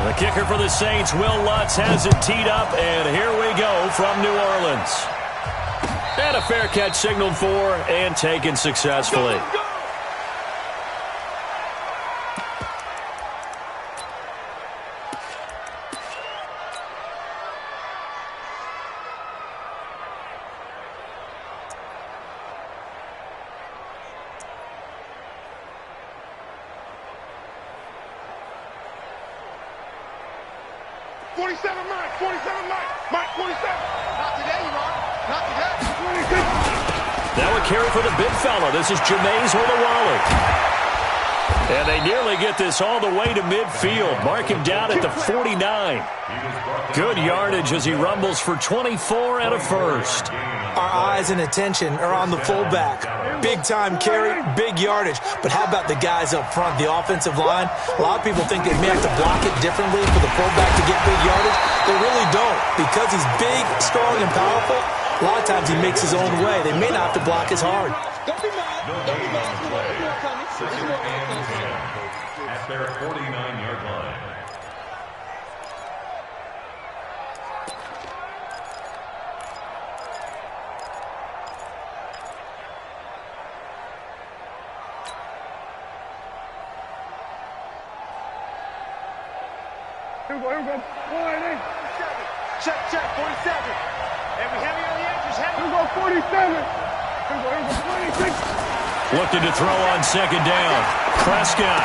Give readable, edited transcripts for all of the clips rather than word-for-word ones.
The kicker for the Saints, Will Lutz, has it teed up, and here we go from New Orleans. And a fair catch signaled for and taken successfully. Go, go. 47, Mike. 47, Mike. 47. Not today, you are. Not today. 26. Now a carry for the big fella. This is Jameis Olawale. And they nearly get this all the way to midfield. Mark him down at the 49. Good yardage as he rumbles for 24 and a first. Our eyes and attention are on the fullback. Big-time carry, big yardage. But how about the guys up front, the offensive line? A lot of people think they may have to block it differently for the fullback to get big yardage. They really don't. Because he's big, strong, and powerful, a lot of times he makes his own way. They may not have to block as hard. Don't be mad. Don't be mad. It's more coming. At their 49-yard line. Here we go. 47. Check, 47. And we heavy on the edges. Here we go, 47. Here we go, 26. Looking to throw on second down. Prescott.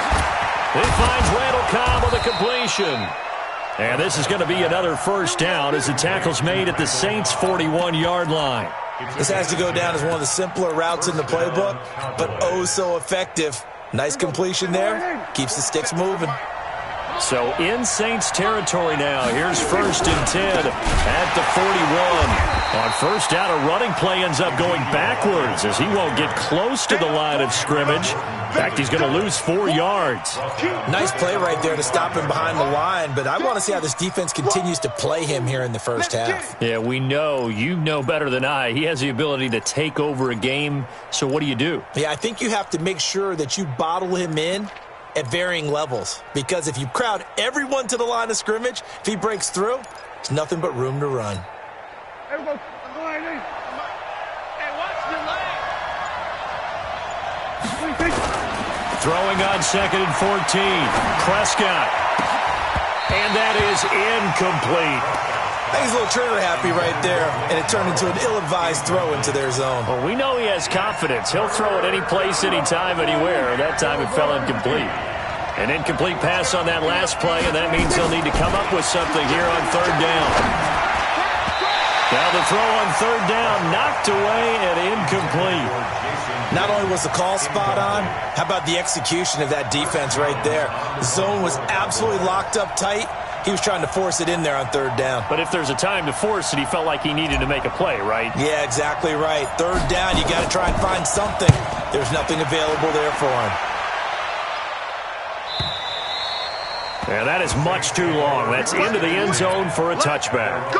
He finds Randall Cobb with a completion. And this is going to be another first down as the tackle's made at the Saints' 41-yard line. This has to go down as one of the simpler routes in the playbook, but oh so effective. Nice completion there. Keeps the sticks moving. So in Saints territory now. Here's 1st and 10 at the 41. On first down, a running play ends up going backwards as he won't get close to the line of scrimmage. In fact, he's going to lose 4 yards. Nice play right there to stop him behind the line, but I want to see how this defense continues to play him here in the first half. Yeah, we know. You know better than I. He has the ability to take over a game. So what do? Yeah, I think you have to make sure that you bottle him in at varying levels, because if you crowd everyone to the line of scrimmage, if he breaks through, there's nothing but room to run. Here we go. Hey, watch the leg. Throwing on 2nd and 14. Prescott. And that is incomplete. I think he's a little trigger happy right there, and it turned into an ill-advised throw into their zone. Well, we know he has confidence. He'll throw it any place, anytime, anywhere. That time it fell incomplete. An incomplete pass on that last play, and that means he'll need to come up with something here on 3rd down. Now the throw on 3rd down, knocked away and incomplete. Not only was the call spot on, how about the execution of that defense right there? The zone was absolutely locked up tight. He was trying to force it in there on 3rd down. But if there's a time to force it, he felt like he needed to make a play, right? Yeah, exactly right. 3rd down, you got to try and find something. There's nothing available there for him. And that is much too long. That's into the end zone for a touchback.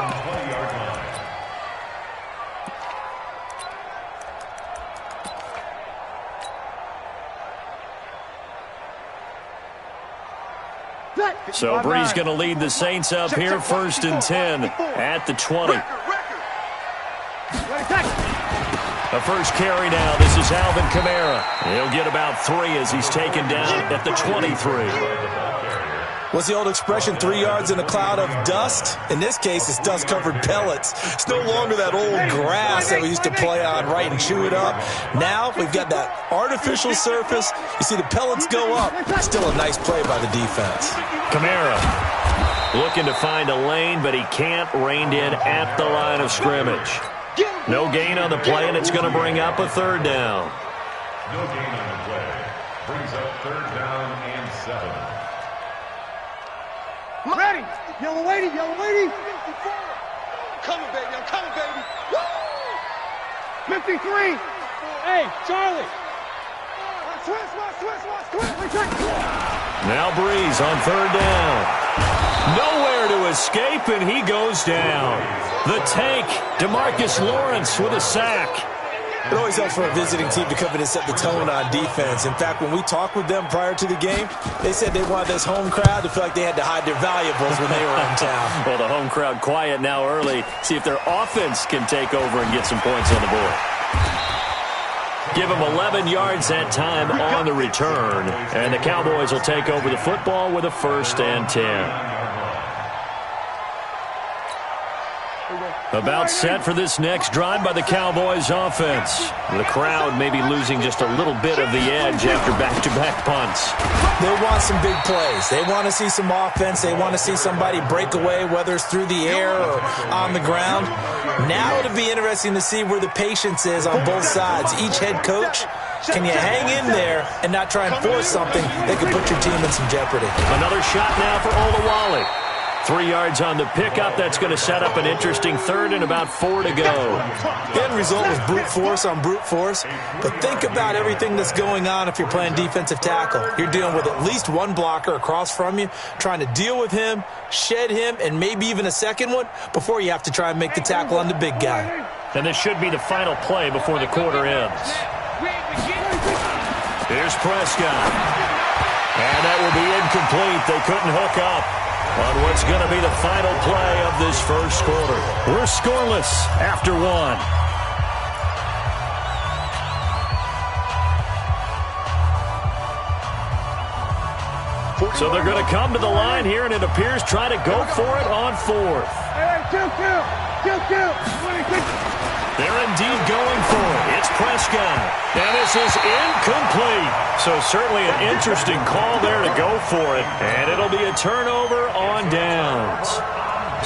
So Bree's going to lead the Saints up here, 1st and 10 at the 20. The first carry now. This is Alvin Kamara. He'll get about 3 as he's taken down at the 23. What's the old expression, 3 yards in a cloud of dust? In this case, it's dust-covered pellets. It's no longer that old grass that we used to play on, right, and chew it up. Now we've got that artificial surface. You see the pellets go up. Still a nice play by the defense. Kamara looking to find a lane, but he can't. Reined in at the line of scrimmage. No gain on the play, and it's going to bring up a 3rd down. No gain on the play. Brings up 3rd down and 7. Ready. Yellow lady, yellow lady. I'm coming, baby. I'm coming, baby. Woo! 53. Hey, Charlie. Twist. Now Breeze on 3rd down. Nowhere to escape, and he goes down. The tank, DeMarcus Lawrence with a sack. It always helps for a visiting team to come in and set the tone on defense. In fact, when we talked with them prior to the game, they said they wanted this home crowd to feel like they had to hide their valuables when they were in town. Well, the home crowd quiet now early. See if their offense can take over and get some points on the board. Give them 11 yards that time on the return. And the Cowboys will take over the football with a 1st and 10. About set for this next drive by the Cowboys offense. The crowd may be losing just a little bit of the edge after back-to-back punts. They want some big plays. They want to see some offense. They want to see somebody break away, whether it's through the air or on the ground. Now it'll be interesting to see where the patience is on both sides. Each head coach, can you hang in there and not try and force something that could put your team in some jeopardy? Another shot now for Olawale. 3 yards on the pickup. That's going to set up an interesting 3rd and about 4 to go. End result was brute force on brute force. But think about everything that's going on if you're playing defensive tackle. You're dealing with at least one blocker across from you, trying to deal with him, shed him, and maybe even a second one before you have to try and make the tackle on the big guy. And this should be the final play before the quarter ends. Here's Prescott. And that will be incomplete. They couldn't hook up on what's going to be the final play of this first quarter. We're scoreless after 1. So they're going to come to the line here, and it appears try to go for it on 4th. They're indeed going for it. It's Prescott. And this is incomplete. So certainly an interesting call there to go for it. And it'll be a turnover on downs.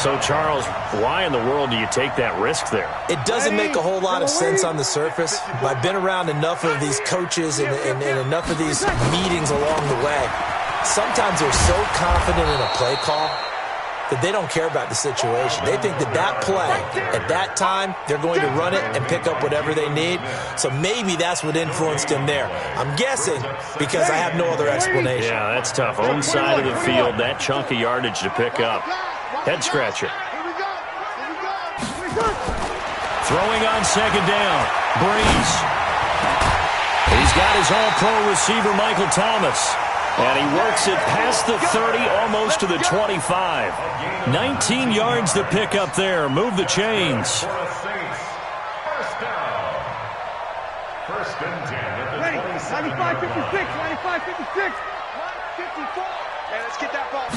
So, Charles, why in the world do you take that risk there? It doesn't make a whole lot of sense on the surface. I've been around enough of these coaches and enough of these meetings along the way. Sometimes they're so confident in a play call that they don't care about the situation. They think that that play, at that time, they're going to run it and pick up whatever they need. So maybe that's what influenced him there. I'm guessing because I have no other explanation. Yeah, that's tough. Own side of the field, that chunk of yardage to pick up. Head scratcher. Throwing on 2nd down. Breeze. He's got his all-pro receiver, Michael Thomas. And he works it past the 30, almost to the 25. 19 yards to pick up there. Move the chains. First and 10 at the 95-56, 95-56, 54. And let's get that ball.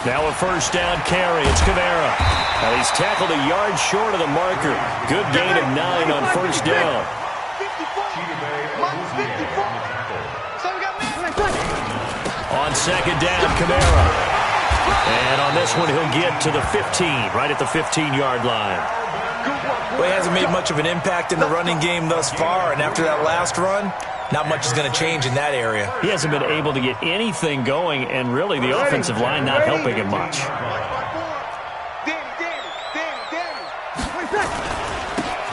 Now a 1st down carry. It's Kamara. Now he's tackled a yard short of the marker. Good gain of 9 on 1st down. 54. On 2nd down, Kamara. And on this one, he'll get to the 15, right at the 15-yard line. Well, he hasn't made much of an impact in the running game thus far, and after that last run, not much is going to change in that area. He hasn't been able to get anything going, and really the offensive line not helping him much.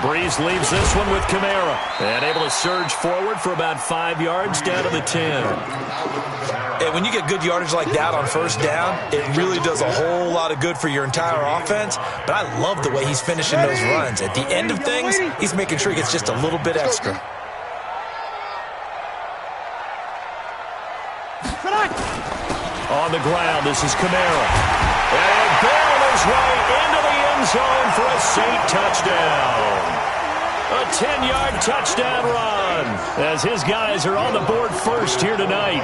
Breeze leaves this one with Kamara. And able to surge forward for about 5 yards down to the 10. And when you get good yardage like that on 1st down, it really does a whole lot of good for your entire offense. But I love the way he's finishing those runs. At the end of things, he's making sure he gets just a little bit extra. On the ground, this is Kamara. And barrel his way into the end zone for a safe touchdown. A 10-yard touchdown run as his guys are on the board first here tonight.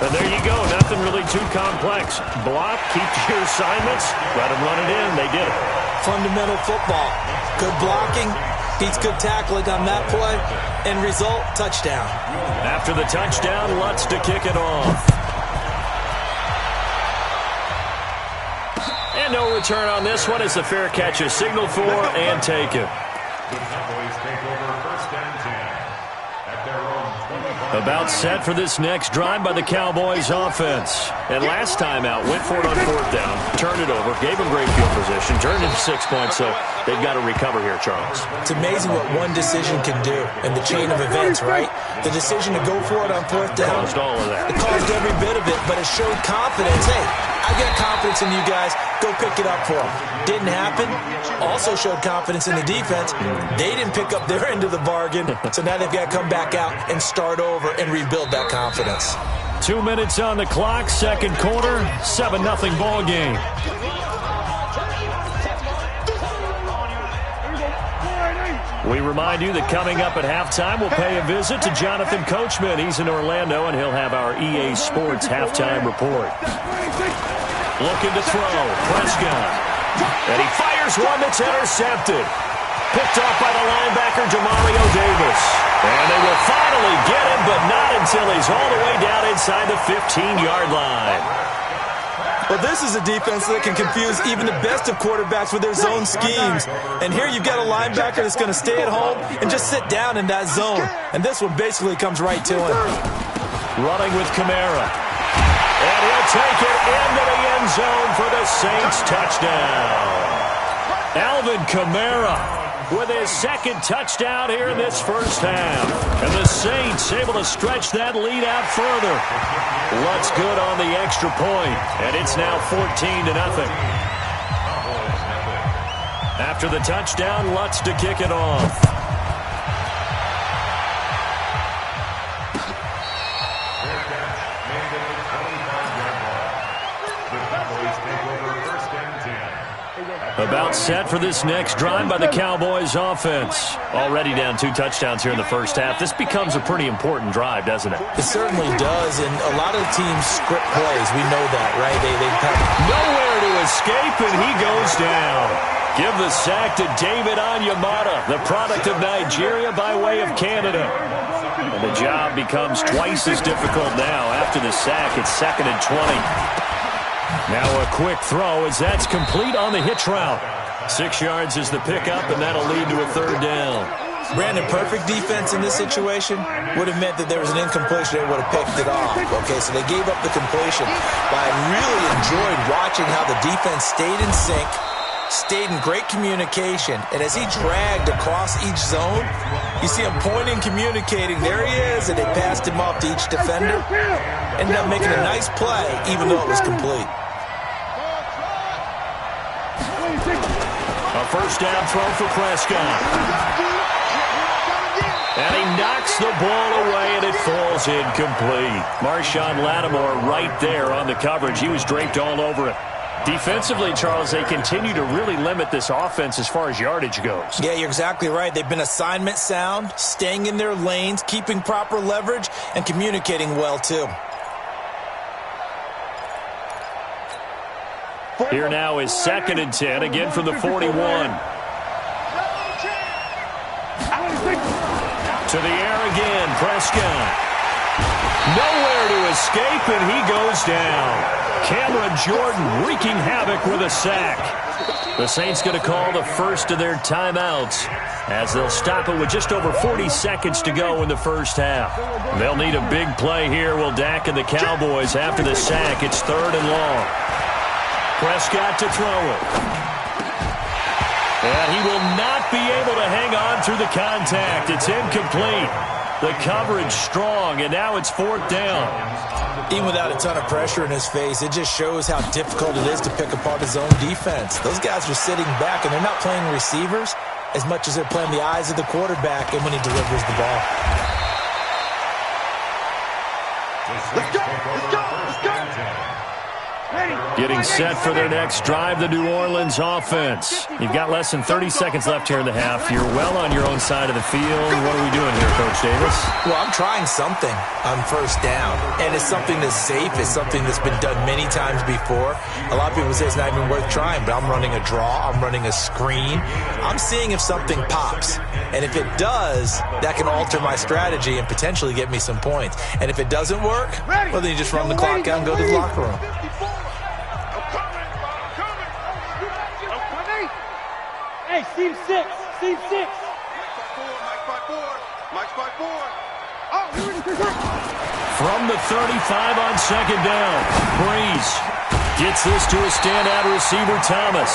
And there you go. Nothing really too complex. Block, keep your assignments, let them run it in. They did it. Fundamental football. Good blocking, beats good tackling on that play. End result, touchdown. After the touchdown, Lutz to kick it off. And no return on this one. It's a fair catch, a signal for and taken. The Cowboys take over 1st and 10 at their own 25. About set for this next drive by the Cowboys offense. And last time out, went for it on 4th down, turned it over, gave them great field position, turned into 6 points, so they've got to recover here, Charles. It's amazing what one decision can do in the chain of events, right? The decision to go for it on 4th down. Caused all of that. It caused every bit of it, but it showed confidence. Hey, I've got confidence in you guys. Go pick it up for them. Didn't happen. Also showed confidence in the defense. They didn't pick up their end of the bargain, so now they've got to come back out and start over and rebuild that confidence. 2 minutes on the clock, second quarter, 7-0 ball game. We remind you that coming up at halftime, we'll pay a visit to Jonathan Coachman. He's in Orlando, and he'll have our EA Sports halftime report. Looking to throw, Prescott. And he fires one that's intercepted. Picked off by the linebacker, Demario Davis. And they will finally get him, but not until he's all the way down inside the 15-yard line. Well, this is a defense that can confuse even the best of quarterbacks with their zone schemes. And here you've got a linebacker that's going to stay at home and just sit down in that zone. And this one basically comes right to him. Running with Kamara. And he'll take it into the end zone for the Saints touchdown. Alvin Kamara with his second touchdown here in this first half. And the Saints able to stretch that lead out further. Lutz good on the extra point, and it's now 14-0. After the touchdown, Lutz to kick it off. About set for this next drive by the Cowboys offense. Already down 2 touchdowns here in the first half. This becomes a pretty important drive, doesn't it? It certainly does, and a lot of teams script plays. We know that, right? They have nowhere to escape, and he goes down. Give the sack to David Onyemata, the product of Nigeria by way of Canada. And the job becomes twice as difficult now. After the sack, it's 2nd and 20. Now a quick throw as that's complete on the hitch route. 6 yards is the pickup, and that'll lead to a 3rd down. Brandon, perfect defense in this situation would have meant that there was an incompletion. They would have picked it off. Okay, so they gave up the completion. But I really enjoyed watching how the defense stayed in sync, stayed in great communication, and as he dragged across each zone, you see him pointing, communicating. There he is, and they passed him off to each defender. Ended up making a nice play, even though it was complete. A first down throw for Prescott. And he knocks the ball away, and it falls incomplete. Marshawn Lattimore right there on the coverage. He was draped all over it. Defensively, Charles, they continue to really limit this offense as far as yardage goes. Yeah, you're exactly right. They've been assignment sound, staying in their lanes, keeping proper leverage, and communicating well, too. Here now is 2nd and 10, again from the 41. To the air again, Prescott. Nowhere to escape, and he goes down. Cameron Jordan wreaking havoc with a sack. The Saints going to call the first of their timeouts as they'll stop it with just over 40 seconds to go in the first half. They'll need a big play here, will Dak and the Cowboys after the sack. It's 3rd and long. Prescott to throw it. And he will not be able to hang on through the contact. It's incomplete. The coverage strong, and now it's 4th down. Even without a ton of pressure in his face, it just shows how difficult it is to pick apart his own defense. Those guys are sitting back, and they're not playing receivers as much as they're playing the eyes of the quarterback and when he delivers the ball. Let's go! Let's go! Let's go! Getting set for their next drive, the New Orleans offense. You've got less than 30 seconds left here in the half. You're well on your own side of the field. What are we doing here, Coach Davis? Well, I'm trying something on first down, and it's something that's safe. It's something that's been done many times before. A lot of people say it's not even worth trying, but I'm running a draw. I'm running a screen. I'm seeing if something pops, and if it does, that can alter my strategy and potentially get me some points. And if it doesn't work, well, then you just run the clock out and go to the locker room. Hey, Steve 6. Steve 6. Mike 5-4. Mike 5-4. Oh, from the 35 on 2nd down, Breeze gets this to a standout receiver, Thomas.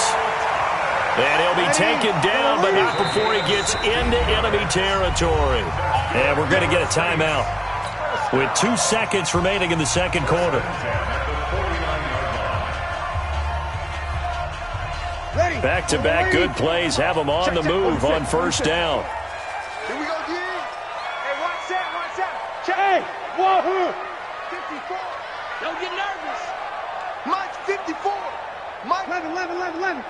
And he'll be taken down, but not before he gets into enemy territory. And we're going to get a timeout with 2 seconds remaining in the second quarter. Back-to-back good plays have them on the move on first down. Here we go, D. Hey, watch that. Hey, wahoo! 54. Don't get nervous. Mike's 54. Mike. 11.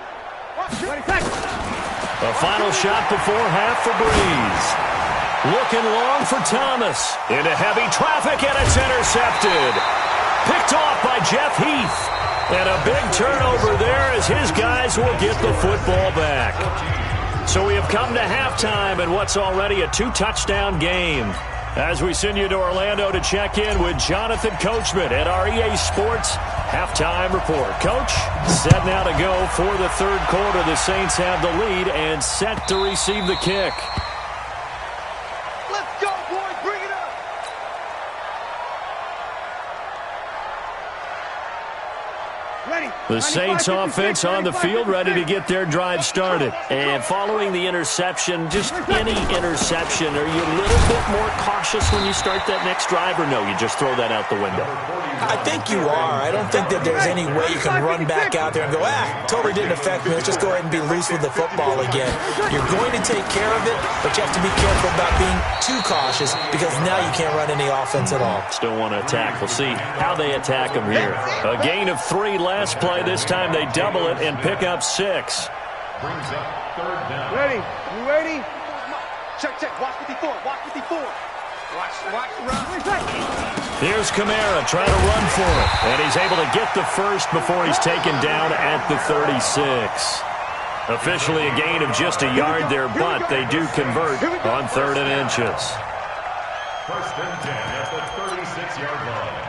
A final shot before half for Breeze. Looking long for Thomas. Into heavy traffic, and it's intercepted. Picked off by Jeff Heath. And a big turnover there as his guys will get the football back. So we have come to halftime in what's already a 2-touchdown game. As we send you to Orlando to check in with Jonathan Coachman at our EA Sports Halftime Report. Coach, set now to go for the third quarter. The Saints have the lead and set to receive the kick. Let's go, boys. Bring it up. The Saints offense on the field, ready to get their drive started. And following the interception, just any interception, are you a little bit more cautious when you start that next drive, or no, you just throw that out the window? I think you are. I don't think that there's any way you can run back out there and go, totally didn't affect me. Let's just go ahead and be loose with the football again. You're going to take care of it, but you have to be careful about being too cautious because now you can't run any offense at all. Still want to attack. We'll see how they attack them here. A gain of 3 last play. This time they double it and pick up 6. Brings up third down. Ready? You ready? Check. Watch 54. Watch the run. Here's Kamara trying to run for it. And he's able to get the first before he's taken down at the 36. Officially a gain of just a yard there, but they do convert on 3rd and inches. First and 10 at the 36-yard line.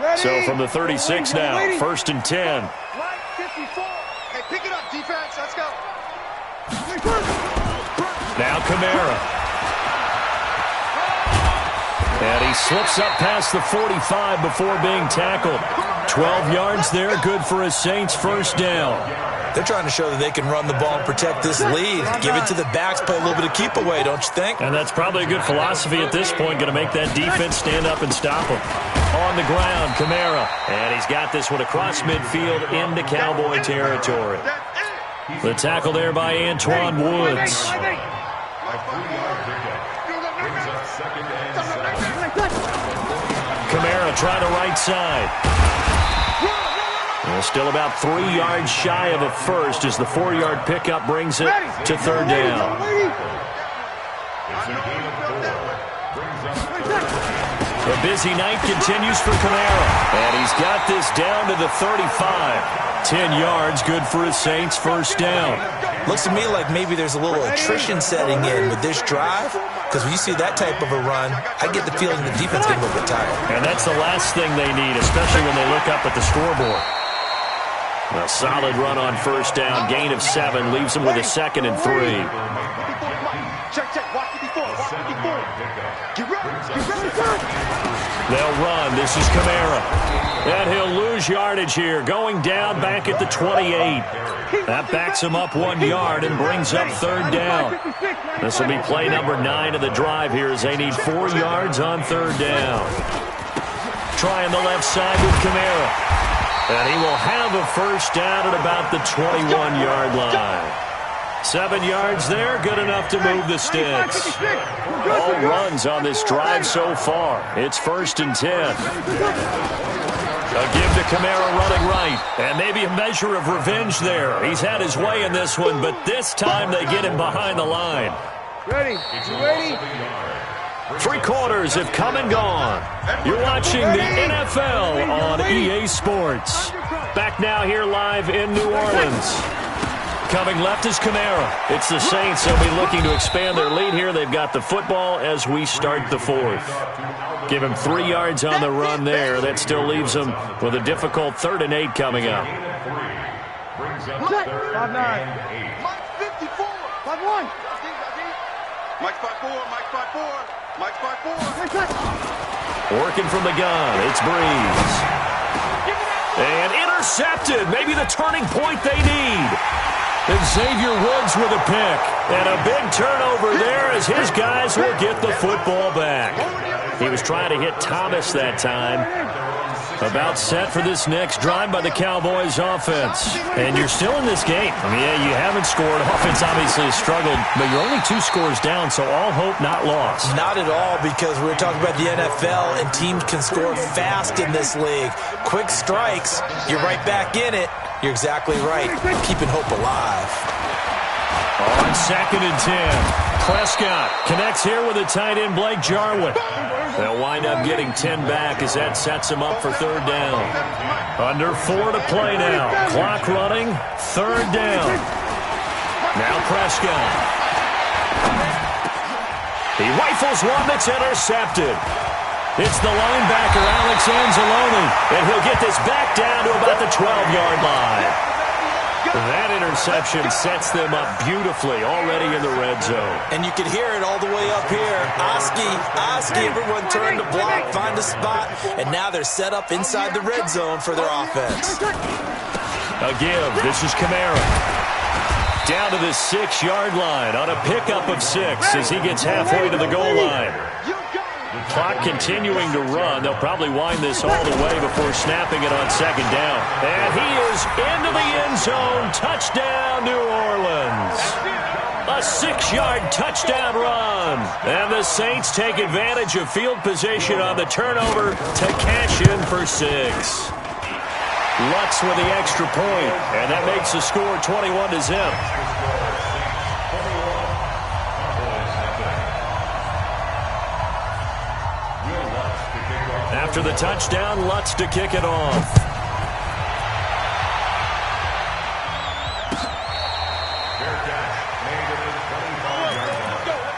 Ready? So from the 36 now, 1st and 10. Right, 54. Hey, pick it up, defense. Let's go. Now Kamara. And he slips up past the 45 before being tackled. 12 yards there, good for a Saints first down. They're trying to show that they can run the ball and protect this lead. Give it to the backs, play a little bit of keep away, don't you think? And that's probably a good philosophy at this point, going to make that defense stand up and stop them. On the ground, Kamara. And he's got this one across midfield into Cowboy territory. The tackle there by Antoine Woods. Kamara trying to right side. Well, still about 3 yards shy of a first as the 4-yard pickup brings it to 3rd down. The busy night continues for Kamara. And he's got this down to the 35. 10 yards, good for his Saints first down. Looks to me like maybe there's a little attrition setting in with this drive. Because when you see that type of a run, I get the feeling the defense getting a little bit tired. And that's the last thing they need, especially when they look up at the scoreboard. A solid run on first down. Gain of 7 leaves them with a 2nd and 3. Check. Watch 54. Get ready. They'll run. This is Kamara. And he'll lose yardage here. Going down back at the 28. That backs him up 1 yard and brings up 3rd down. This will be play number 9 of the drive here as they need 4 yards on 3rd down. Trying the left side with Kamara. And he will have a first down at about the 21-yard line. 7 yards there, good enough to move the sticks. All runs on this drive so far. It's 1st and 10. A give to Kamara running right. And maybe a measure of revenge there. He's had his way in this one, but this time they get him behind the line. Ready? You ready? 3 quarters have come and gone. You're watching the NFL on EA Sports. Back now here live in New Orleans. Coming left is Kamara. It's the Saints. They'll be looking to expand their lead here. They've got the football as we start the 4th. Give him 3 yards on the run there. That still leaves them with a difficult 3rd and 8 coming up. Brings up 3rd and 8. Mike 54. 5-1. Mike 5-4. Mike 5-4. Working from the gun. It's Breeze. And intercepted. Maybe the turning point they need. And Xavier Woods with a pick. And a big turnover there as his guys will get the football back. He was trying to hit Thomas that time. About set for this next drive by the Cowboys offense. And you're still in this game. I mean, yeah, you haven't scored. Offense obviously has struggled, but you're only 2 scores down, so all hope not lost. Not at all, because we're talking about the NFL, and teams can score fast in this league. Quick strikes, you're right back in it. You're exactly right. Keeping hope alive. On 2nd and 10, Prescott connects here with a tight end, Blake Jarwin. They'll wind up getting 10 back as that sets them up for 3rd down. Under 4 to play now. Clock running, 3rd down. Now Prescott. He rifles one that's intercepted. It's the linebacker, Alex Anzalone, and he'll get this back down to about the 12-yard line. That interception sets them up beautifully already in the red zone. And you can hear it all the way up here. Oski, everyone turned to block, find a spot, and now they're set up inside the red zone for their offense. A give. This is Kamara. Down to the 6-yard line on a pickup of 6 as he gets halfway to the goal line. Clock continuing to run. They'll probably wind this all the way before snapping it on 2nd down. And he is into the end zone. Touchdown, New Orleans. A 6-yard touchdown run. And the Saints take advantage of field position on the turnover to cash in for 6. Lutz with the extra point, and that makes the score 21-0. After the touchdown, Lutz to kick it off. Fair catch made at the 25-yard line.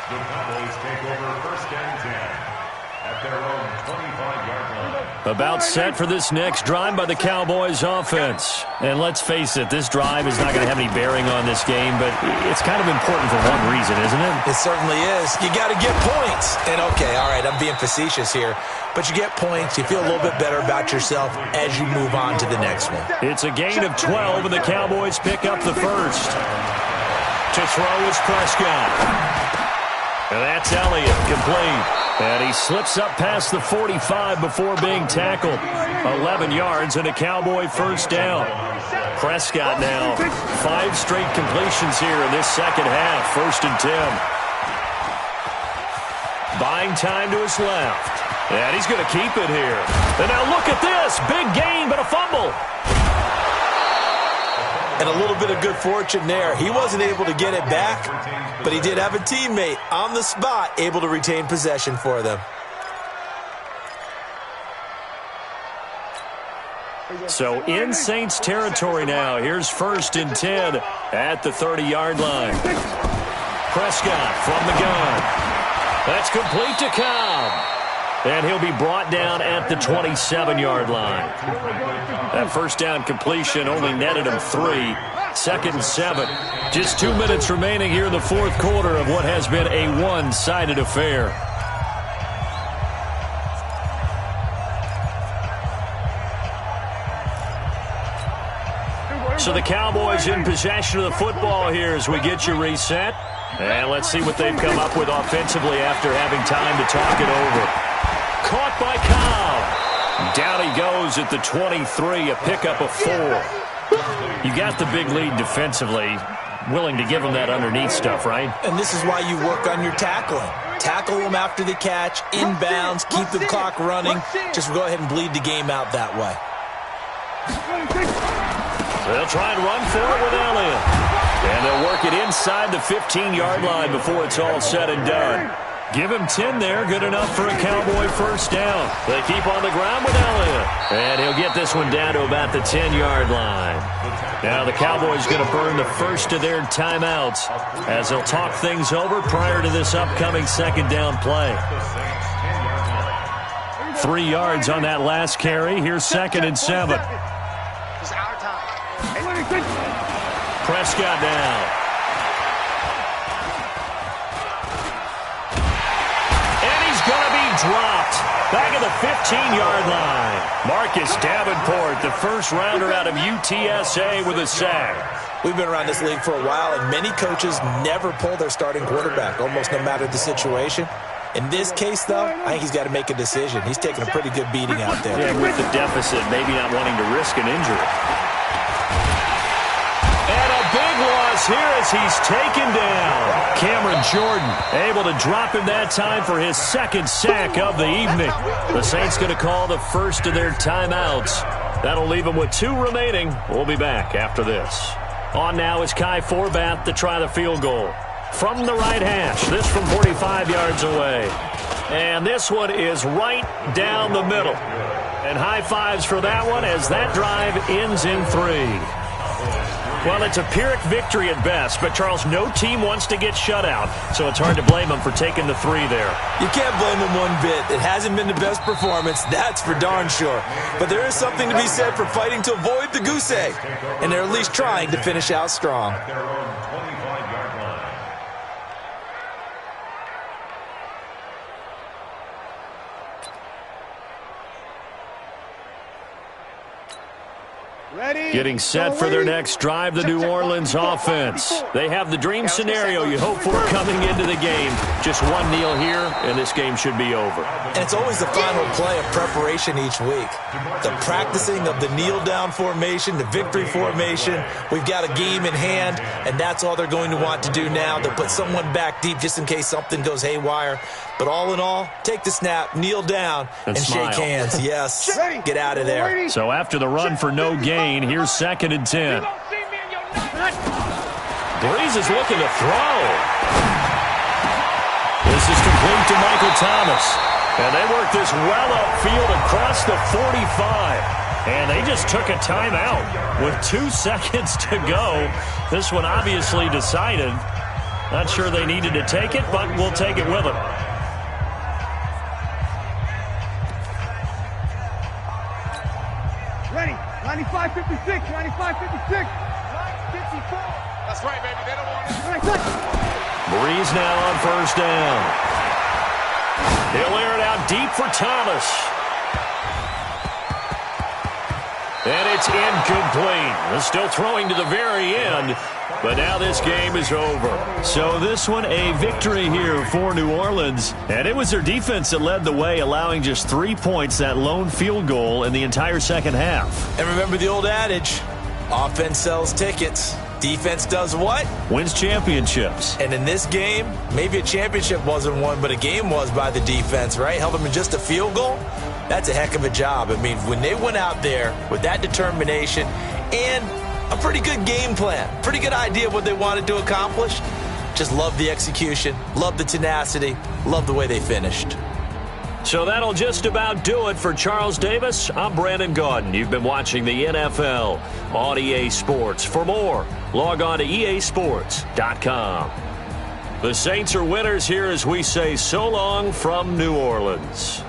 The Cowboys take over 1st and 10 at their own 25-yard line. About set for this next drive by the Cowboys offense. And let's face it, this drive is not going to have any bearing on this game, but it's kind of important for one reason, isn't it? It certainly is. You got to get points. And okay, all right, I'm being facetious here, but you get points, you feel a little bit better about yourself as you move on to the next one. It's a gain of 12, and the Cowboys pick up the first. To throw is Prescott. And that's Elliott, complete. And he slips up past the 45 before being tackled. 11 yards and a Cowboy 1st down. Prescott now 5 straight completions here in this 2nd half. 1st and 10. Buying time to his left. And he's going to keep it here. And now look at this. Big gain, but a fumble. And a little bit of good fortune there. He wasn't able to get it back, but he did have a teammate on the spot able to retain possession for them. So in Saints territory now. Here's 1st and 10 at the 30-yard line. Prescott from the gun. That's complete to Cobb. And he'll be brought down at the 27-yard line. That 1st down completion only netted him 3. 2nd and 7. Just 2 minutes remaining here in the 4th quarter of what has been a one-sided affair. So the Cowboys in possession of the football here as we get you reset. And let's see what they've come up with offensively after having time to talk it over. Caught by Cobb. Down he goes at the 23, a pickup of 4. You got the big lead defensively. Willing to give him that underneath stuff, right? And this is why you work on your tackling. Tackle them after the catch, inbounds, keep the clock running. Just go ahead and bleed the game out that way. They'll try and run for it with Elliott. And they'll work it inside the 15-yard line before it's all said and done. Give him 10 there, good enough for a Cowboy 1st down. They keep on the ground with Elliott. And he'll get this one down to about the 10-yard line. Now the Cowboys going to burn the first of their timeouts as they'll talk things over prior to this upcoming 2nd down play. 3 yards on that last carry. Here's 2nd and 7. Prescott down. Dropped back at the 15-yard line. Marcus Davenport, the 1st rounder out of UTSA with a sack. We've been around this league for a while, and many coaches never pull their starting quarterback, almost no matter the situation. In this case, though, I think he's got to make a decision. He's taking a pretty good beating out there. Yeah, with the deficit, maybe not wanting to risk an injury. And a big loss here as he's taken down. Cameron Jordan able to drop him that time for his second sack of the evening. The Saints going to call the first of their timeouts. That'll leave them with 2 remaining. We'll be back after this. On now is Kai Forbath to try the field goal. From the right hash, this from 45 yards away. And this one is right down the middle. And high fives for that one as that drive ends in 3. Well, it's a Pyrrhic victory at best, but, Charles, no team wants to get shut out, so it's hard to blame them for taking the 3 there. You can't blame them one bit. It hasn't been the best performance, that's for darn sure. But there is something to be said for fighting to avoid the goose egg, and they're at least trying to finish out strong. Their own 25-yard line. Getting set for their next drive, the New Orleans offense. They have the dream scenario you hope for coming into the game. Just one kneel here, and this game should be over. And it's always the final play of preparation each week. The practicing of the kneel-down formation, the victory formation. We've got a game in hand, and that's all they're going to want to do now. They'll put someone back deep just in case something goes haywire. But all in all, take the snap, kneel down, and shake hands. Yes, get out of there. So after the run for no gain, here's 2nd and 10. Breeze is looking to throw. This is complete to Michael Thomas. And they work this well upfield across the 45. And they just took a timeout with 2 seconds to go. This one obviously decided. Not sure they needed to take it, but we'll take it with them. Ready. 95, 56, 95, 56. 54. That's right, baby. They don't want it. Breeze now on 1st down. He'll air it out deep for Thomas. And it's incomplete. They're still throwing to the very end. But now this game is over. So this one, a victory here for New Orleans. And it was their defense that led the way, allowing just 3 points, that lone field goal in the entire second half. And remember the old adage, offense sells tickets. Defense does what? Wins championships. And in this game, maybe a championship wasn't won, but a game was by the defense, right? Held them in just a field goal. That's a heck of a job. I mean, when they went out there with that determination and a pretty good game plan, pretty good idea of what they wanted to accomplish, just love the execution, love the tenacity, love the way they finished. So that'll just about do it for Charles Davis. I'm Brandon Gaudin. You've been watching the NFL on EA Sports. For more, log on to easports.com. The Saints are winners here as we say so long from New Orleans.